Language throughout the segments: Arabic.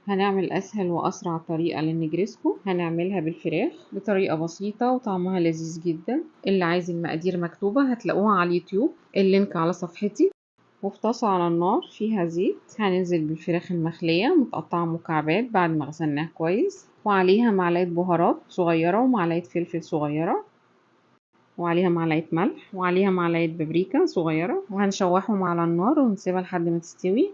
هنعمل اسهل واسرع طريقة للنجريسكو. هنعملها بالفراخ بطريقة بسيطة وطعمها لذيذ جدا. اللي عايز المقادير مكتوبة هتلاقوها على اليوتيوب، اللينك على صفحتي. وفي طاسة على النار فيها زيت هننزل بالفراخ المخلية متقطعة مكعبات بعد ما غسلناها كويس، وعليها معلقة بهارات صغيرة ومعلقة فلفل صغيرة، وعليها معلقة ملح، وعليها معلقة بابريكا صغيرة، وهنشوحهم على النار ونسيبها لحد ما تستوي.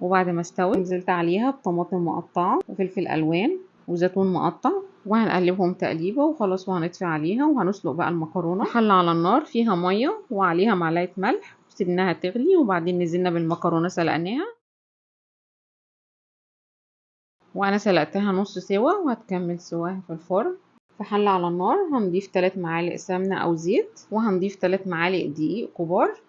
وبعد ما استوت نزلت عليها بطماطم مقطعة وفلفل ألوان وزيتون مقطع، وهنقلبهم تقليبة وخلاص، وهنطفي عليها وهنسلق بقى المكرونة. حلة على النار فيها مية وعليها معلقة ملح، سيبناها تغلي وبعدين نزلنا بالمكرونة سلقناها، وانا سلقتها نص سوا وهتكمل سواها في الفرن. في حلة على النار هنضيف 3 معالق سمنة او زيت، وهنضيف 3 معالق دقيق كبار،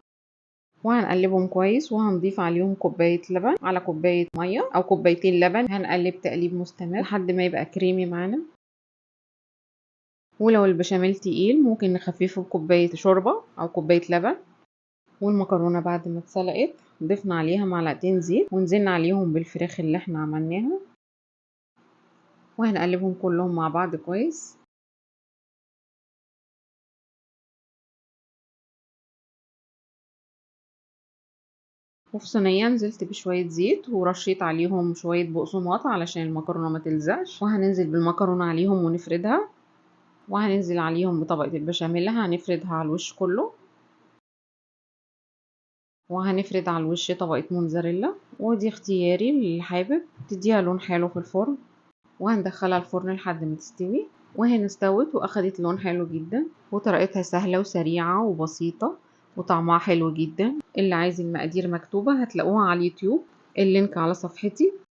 وهنقلبهم كويس، وهنضيف عليهم كوباية لبن على كوباية مية او كوبايتين لبن. هنقلب تقليب مستمر لحد ما يبقى كريمي معانا. ولو البشاميل تقيل ممكن نخففه بكوباية شوربة او كوباية لبن. والمكرونة بعد ما اتسلقت ضفنا عليها معلقتين زيت ونزلنا عليهم بالفراخ اللي احنا عملناها، وهنقلبهم كلهم مع بعض كويس. وفي صينية نزلت بشوية زيت ورشيت عليهم شوية بقسماط علشان المكرونة ما تلزقش، وهننزل بالمكرونة عليهم ونفردها، وهننزل عليهم بطبقة البشاميل هنفردها على الوش كله، وهنفرد على الوش طبقة موتزاريلا، ودي اختياري اللي حابب تديها لون حلو في الفرن. وهندخلها الفرن لحد ما تستوي. وهنا استوت واخدت لون حلو جدا، وطريقتها سهلة وسريعة وبسيطة وطعمها حلو جدا. اللي عايز المقادير مكتوبة هتلاقوها على اليوتيوب، اللينك على صفحتي.